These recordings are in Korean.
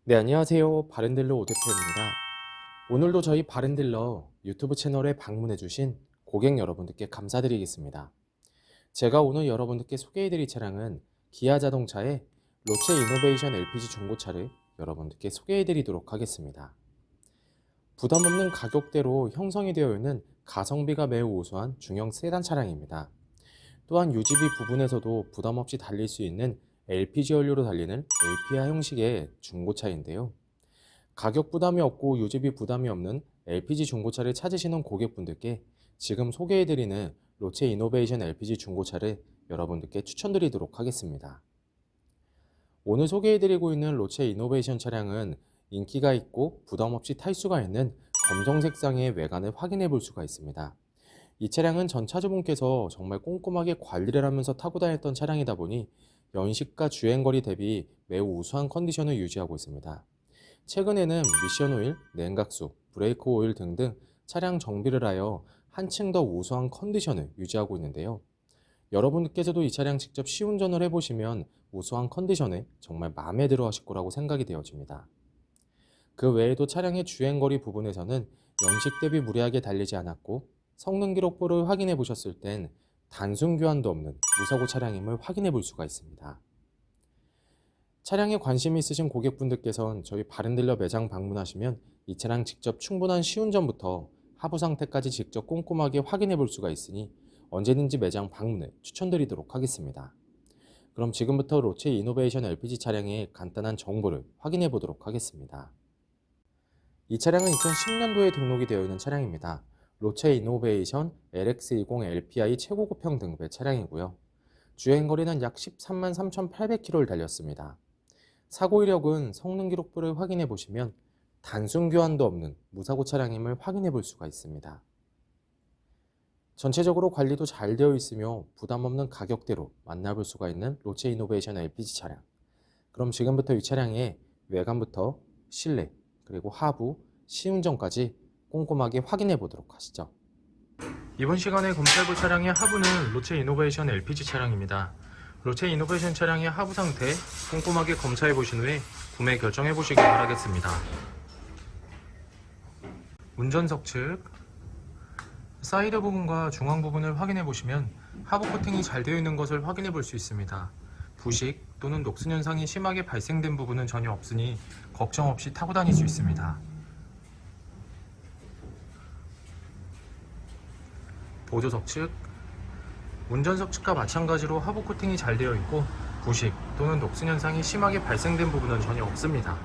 네, 안녕하세요. 바른딜러 오대표입니다. 오늘도 저희 바른딜러 유튜브 채널에 방문해주신 고객 여러분들께 감사드리겠습니다. 제가 오늘 여러분들께 소개해드릴 차량은 기아 자동차의 로체 이노베이션 LPG 중고차를 여러분들께 소개해드리도록 하겠습니다. 부담 없는 가격대로 형성이 되어 있는 가성비가 매우 우수한 중형 세단 차량입니다. 또한 유지비 부분에서도 부담 없이 달릴 수 있는 LPG 연료로 달리는 APR 형식의 중고차인데요. 가격 부담이 없고 유지비 부담이 없는 LPG 중고차를 찾으시는 고객분들께 지금 소개해드리는 로체 이노베이션 LPG 중고차를 여러분들께 추천드리도록 하겠습니다. 오늘 소개해드리고 있는 로체 이노베이션 차량은 인기가 있고 부담 없이 탈 수가 있는 검정 색상의 외관을 확인해 볼 수가 있습니다. 이 차량은 전 차주분께서 정말 꼼꼼하게 관리를 하면서 타고 다녔던 차량이다 보니 연식과 주행거리 대비 매우 우수한 컨디션을 유지하고 있습니다. 최근에는 미션 오일, 냉각수, 브레이크 오일 등등 차량 정비를 하여 한층 더 우수한 컨디션을 유지하고 있는데요. 여러분께서도 이 차량 직접 시운전을 해보시면 우수한 컨디션에 정말 마음에 들어 하실 거라고 생각이 되어집니다. 그 외에도 차량의 주행거리 부분에서는 연식 대비 무리하게 달리지 않았고 성능 기록부를 확인해 보셨을 땐 단순 교환도 없는 무사고 차량임을 확인해 볼 수가 있습니다. 차량에 관심이 있으신 고객분들께서는 저희 바른딜러 매장 방문하시면 이 차량 직접 충분한 시운전부터 하부 상태까지 직접 꼼꼼하게 확인해 볼 수가 있으니 언제든지 매장 방문을 추천드리도록 하겠습니다. 그럼 지금부터 로체 이노베이션 LPG 차량의 간단한 정보를 확인해 보도록 하겠습니다. 이 차량은 2010년도에 등록이 되어 있는 차량입니다. 로체 이노베이션 LX20 LPI 최고급형 등급의 차량이고요. 주행거리는 약 13만 3,800km를 달렸습니다. 사고 이력은 성능 기록부를 확인해 보시면 단순 교환도 없는 무사고 차량임을 확인해 볼 수가 있습니다. 전체적으로 관리도 잘 되어 있으며 부담 없는 가격대로 만나볼 수가 있는 로체 이노베이션 LPG 차량. 그럼 지금부터 이 차량의 외관부터 실내 그리고 하부, 시운전까지 꼼꼼하게 확인해 보도록 하시죠. 이번 시간에 검사해볼 차량의 하부는 로체 이노베이션 LPG 차량입니다. 로체 이노베이션 차량의 하부 상태 꼼꼼하게 검사해 보신 후에 구매 결정해 보시기 바라겠습니다. 운전석 측 사이드 부분과 중앙 부분을 확인해 보시면 하부 코팅이 잘 되어 있는 것을 확인해 볼 수 있습니다. 부식 또는 녹슨 현상이 심하게 발생된 부분은 전혀 없으니 걱정 없이 타고 다닐 수 있습니다. 보조석 측 운전석 측과 마찬가지로 하부 코팅이 잘 되어 있고 부식 또는 녹슨 현상이 심하게 발생된 부분은 전혀 없습니다.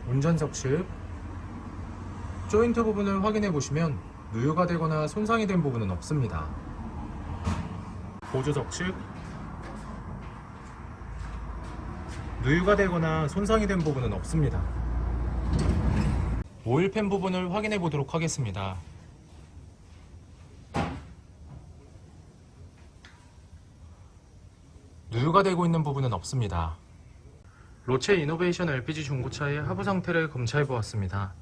운전석 측 조인트 부분을 확인해 보시면 누유가 되거나 손상이 된 부분은 없습니다. 보조석 측 누유가 되거나 손상이 된 부분은 없습니다. 오일팬 부분을 확인해 보도록 하겠습니다. 누유가 되고 있는 부분은 없습니다. 로체 이노베이션 LPG 중고차의 하부 상태를 검사해 보았습니다.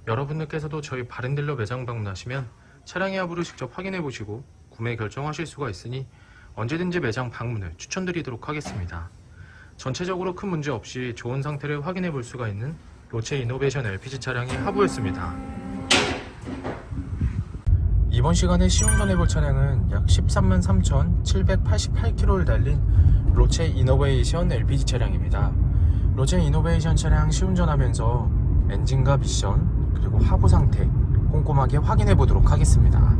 여러분들께서도 저희 바른딜러 매장 방문하시면 차량의 하부를 직접 확인해 보시고 구매 결정하실 수가 있으니 언제든지 매장 방문을 추천드리도록 하겠습니다. 전체적으로 큰 문제 없이 좋은 상태를 확인해 볼 수가 있는 로체 이노베이션 LPG 차량의 하부였습니다. 이번 시간에 시운전해 볼 차량은 약 13만 3,788km를 달린 로체 이노베이션 LPG 차량입니다. 로체 이노베이션 차량 시운전하면서 엔진과 미션 그리고 하부 상태 꼼꼼하게 확인해 보도록 하겠습니다.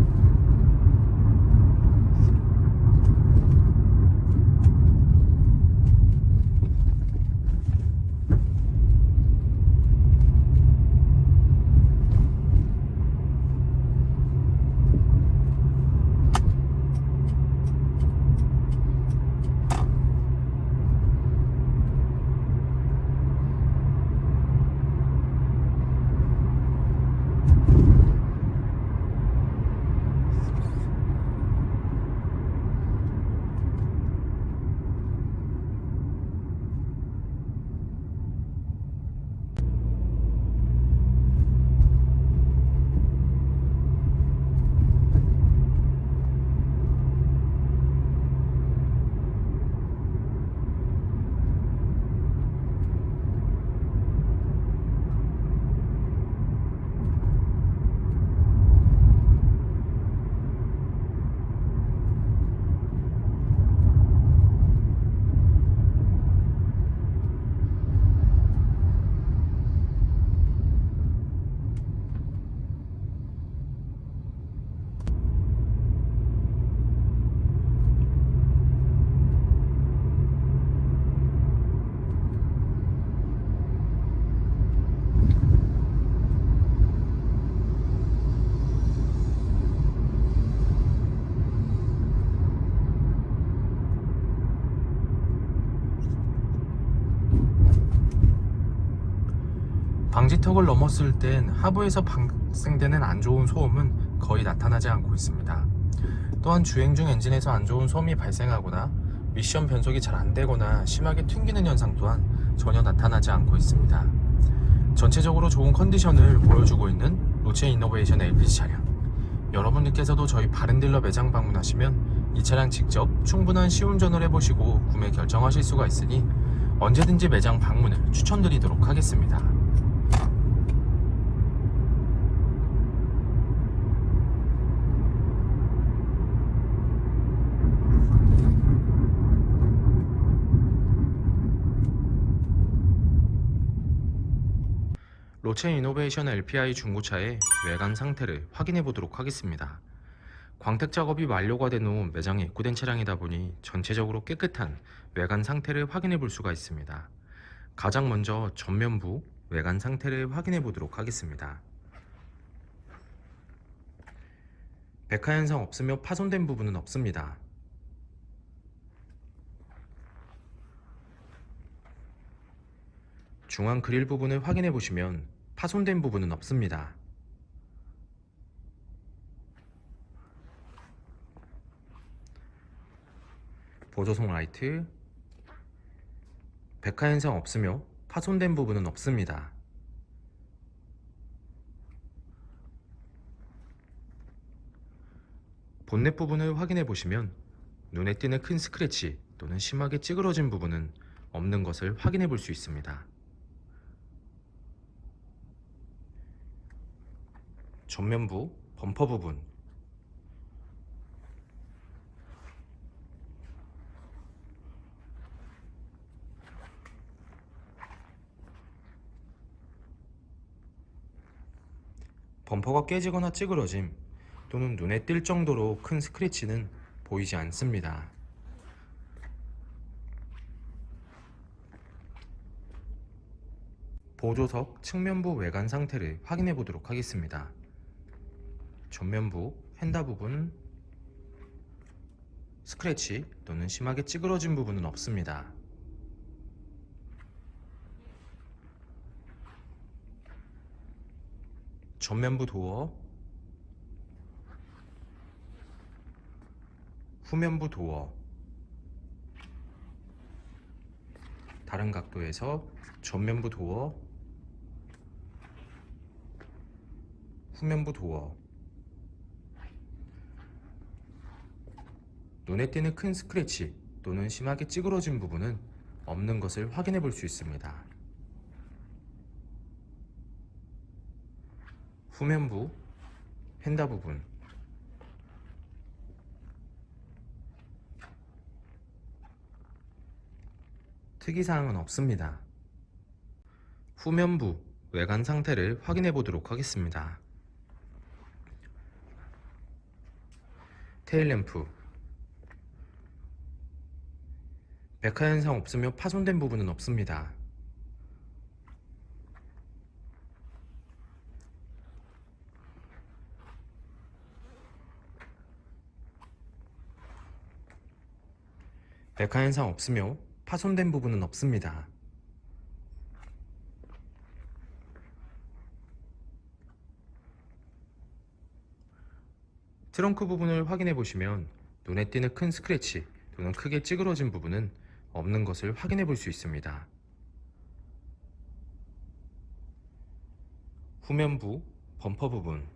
방지턱을 넘었을 땐 하부에서 발생되는 안 좋은 소음은 거의 나타나지 않고 있습니다. 또한 주행 중 엔진에서 안 좋은 소음이 발생하거나 미션 변속이 잘 안 되거나 심하게 튕기는 현상 또한 전혀 나타나지 않고 있습니다. 전체적으로 좋은 컨디션을 보여주고 있는 로체 이노베이션 LPG 차량. 여러분들께서도 저희 바른딜러 매장 방문하시면 이 차량 직접 충분한 시운전을 해보시고 구매 결정하실 수가 있으니 언제든지 매장 방문을 추천드리도록 하겠습니다. 로체 이노베이션 LPI 중고차의 외관 상태를 확인해 보도록 하겠습니다. 광택 작업이 완료가 된 후 매장에 입고된 차량이다 보니 전체적으로 깨끗한 외관 상태를 확인해 볼 수가 있습니다. 가장 먼저 전면부 외관 상태를 확인해 보도록 하겠습니다. 백화 현상 없으며 파손된 부분은 없습니다. 중앙 그릴 부분을 확인해 보시면 파손된 부분은 없습니다. 보조석 라이트, 백화 현상 없으며 파손된 부분은 없습니다. 본넷 부분을 확인해 보시면 눈에 띄는 큰 스크래치 또는 심하게 찌그러진 부분은 없는 것을 확인해 볼 수 있습니다. 전면부 범퍼 부분, 범퍼가 깨지거나 찌그러짐 또는 눈에 띌 정도로 큰 스크래치는 보이지 않습니다. 보조석 측면부 외관 상태를 확인해 보도록 하겠습니다. 전면부 휀다 부분 스크래치 또는 심하게 찌그러진 부분은 없습니다. 전면부 도어, 후면부 도어, 다른 각도에서 전면부 도어, 후면부 도어, 눈에 띄는 큰 스크래치 또는 심하게 찌그러진 부분은 없는 것을 확인해 볼 수 있습니다. 후면부 휀다 부분, 특이사항은 없습니다. 후면부 외관 상태를 확인해 보도록 하겠습니다. 테일램프, 백화 현상 없으며 파손된 부분은 없습니다. 백화 현상 없으며 파손된 부분은 없습니다. 트렁크 부분을 확인해 보시면 눈에 띄는 큰 스크래치 또는 크게 찌그러진 부분은 없는 것을 확인해 볼 수 있습니다. 후면부 범퍼 부분,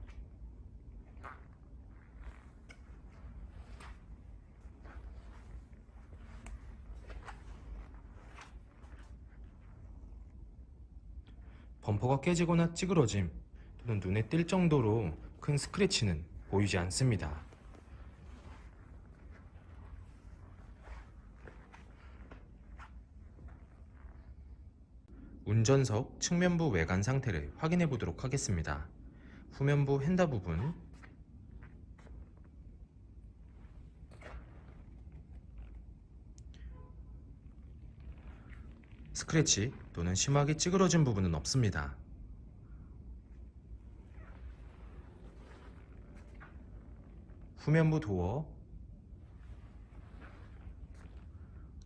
범퍼가 깨지거나 찌그러짐 또는 눈에 띌 정도로 큰 스크래치는 보이지 않습니다. 운전석 측면부 외관 상태를 확인해 보도록 하겠습니다. 후면부 휀다 부분, 스크래치 또는 심하게 찌그러진 부분은 없습니다. 후면부 도어,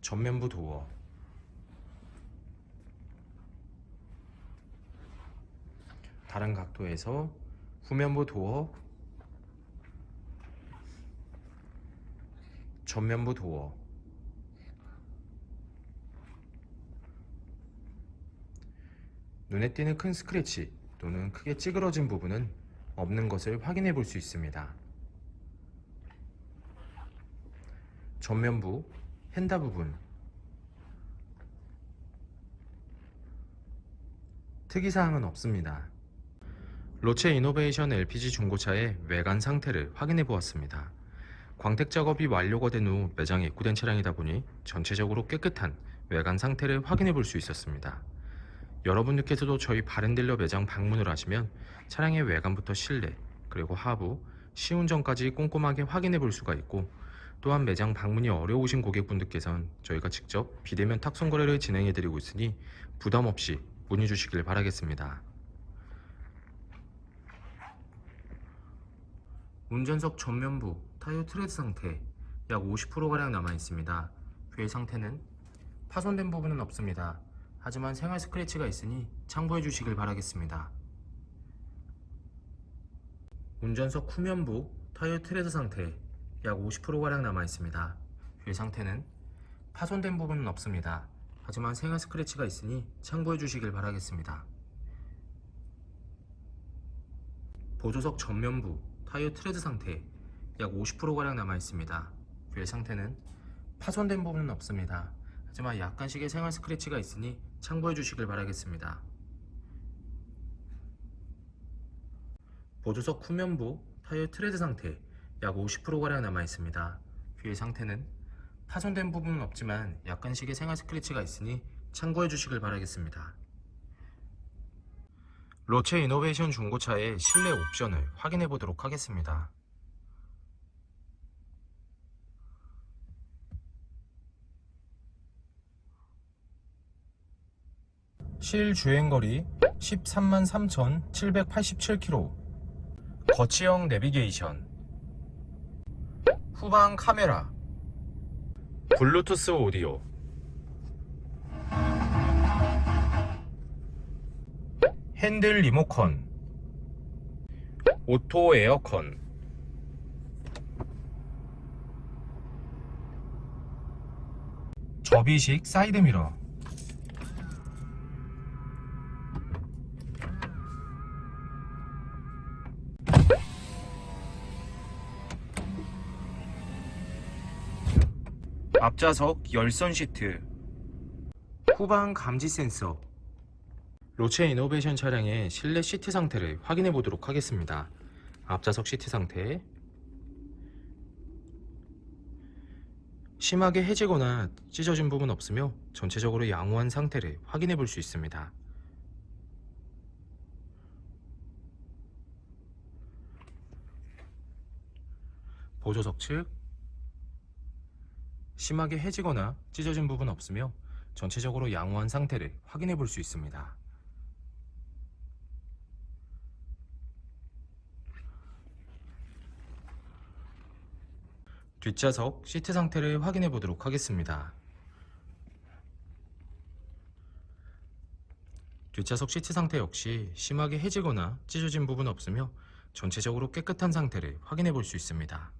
전면부 도어, 다른 각도에서 후면부 도어, 전면부 도어, 눈에 띄는 큰 스크래치 또는 크게 찌그러진 부분은 없는 것을 확인해 볼 수 있습니다. 전면부 휀다 부분, 특이사항은 없습니다. 로체 이노베이션 LPG 중고차의 외관 상태를 확인해 보았습니다. 광택 작업이 완료가 된 후 매장에 입고된 차량이다 보니 전체적으로 깨끗한 외관 상태를 확인해 볼 수 있었습니다. 여러분들께서도 저희 바렌딜러 매장 방문을 하시면 차량의 외관부터 실내 그리고 하부, 시운전까지 꼼꼼하게 확인해 볼 수가 있고, 또한 매장 방문이 어려우신 고객분들께선 저희가 직접 비대면 탁송 거래를 진행해 드리고 있으니 부담 없이 문의 주시길 바라겠습니다. 운전석 전면부 타이어 트레드 상태 약 50%가량 남아 있습니다. 휠 상태는 파손된 부분은 없습니다. 하지만 생활 스크래치가 있으니 참고해 주시길 바라겠습니다. 운전석 후면부 타이어 트레드 상태 약 50%가량 남아 있습니다. 휠 상태는 파손된 부분은 없습니다. 하지만 생활 스크래치가 있으니 참고해 주시길 바라겠습니다. 보조석 전면부 타이어 트레드 상태 약 50%가량 남아 있습니다. 휠 상태는 파손된 부분은 없습니다. 하지만 약간씩의 생활 스크래치가 있으니 참고해 주시길 바라겠습니다. 보조석 후면부 타이어 트레드 상태 약 50%가량 남아 있습니다. 휠 상태는 파손된 부분은 없지만 약간씩의 생활 스크래치가 있으니 참고해 주시길 바라겠습니다. 로체 이노베이션 중고차의 실내 옵션을 확인해 보도록 하겠습니다. 실주행거리 133,787km, 거치형 내비게이션, 후방 카메라, 블루투스 오디오, 핸들 리모컨, 오토 에어컨, 접이식 사이드미러, 앞좌석 열선 시트, 후방 감지 센서. 로체 이노베이션 차량의 실내 시트 상태를 확인해 보도록 하겠습니다. 앞좌석 시트 상태, 심하게 해지거나 찢어진 부분 없으며 전체적으로 양호한 상태를 확인해 볼 수 있습니다. 보조석 측, 심하게 해지거나 찢어진 부분 없으며 전체적으로 양호한 상태를 확인해 볼 수 있습니다. 뒷좌석 시트 상태를 확인해 보도록 하겠습니다. 뒷좌석 시트 상태 역시 심하게 해지거나 찢어진 부분 없으며 전체적으로 깨끗한 상태를 확인해 볼 수 있습니다.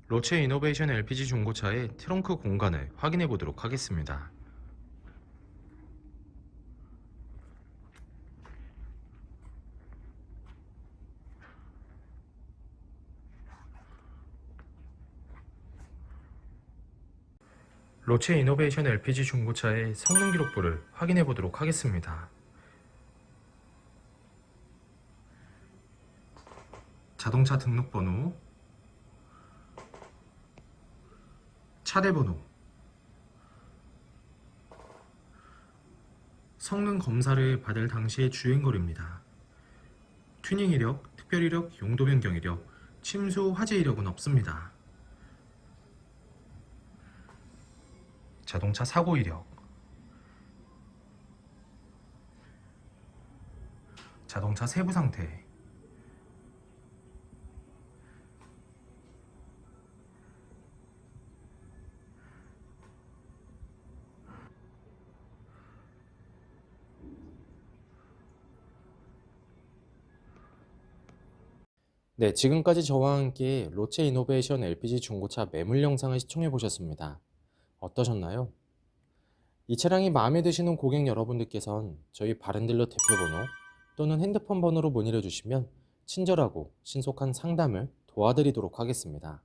로체 이노베이션 LPG 중고차의 트렁크 공간을 확인해 보도록 하겠습니다. 로체 이노베이션 LPG 중고차의 성능 기록부를 확인해 보도록 하겠습니다. 자동차 등록번호, 차례번호, 성능 검사를 받을 당시의 주행거리입니다. 튜닝 이력, 특별 이력, 용도 변경 이력, 침수 화재 이력은 없습니다. 자동차 사고 이력, 자동차 세부 상태, 네, 지금까지 저와 함께 로체 이노베이션 LPG 중고차 매물 영상을 시청해 보셨습니다. 어떠셨나요? 이 차량이 마음에 드시는 고객 여러분들께선 저희 바른딜러 대표번호 또는 핸드폰 번호로 문의를 주시면 친절하고 신속한 상담을 도와드리도록 하겠습니다.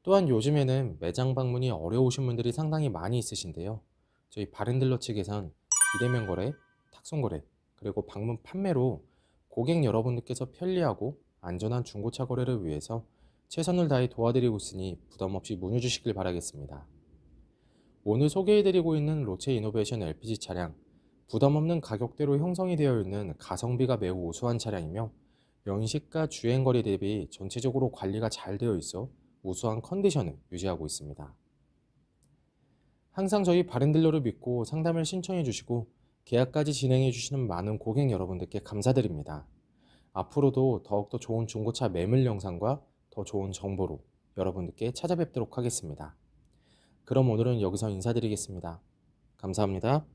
또한 요즘에는 매장 방문이 어려우신 분들이 상당히 많이 있으신데요. 저희 바른딜러 측에선 비대면 거래, 탁송 거래, 그리고 방문 판매로 고객 여러분들께서 편리하고 안전한 중고차 거래를 위해서 최선을 다해 도와드리고 있으니 부담 없이 문의 주시길 바라겠습니다. 오늘 소개해드리고 있는 로체 이노베이션 LPG 차량, 부담 없는 가격대로 형성이 되어 있는 가성비가 매우 우수한 차량이며 연식과 주행거리 대비 전체적으로 관리가 잘 되어 있어 우수한 컨디션을 유지하고 있습니다. 항상 저희 바른딜러를 믿고 상담을 신청해 주시고 계약까지 진행해 주시는 많은 고객 여러분들께 감사드립니다. 앞으로도 더욱더 좋은 중고차 매물 영상과 더 좋은 정보로 여러분들께 찾아뵙도록 하겠습니다. 그럼 오늘은 여기서 인사드리겠습니다. 감사합니다.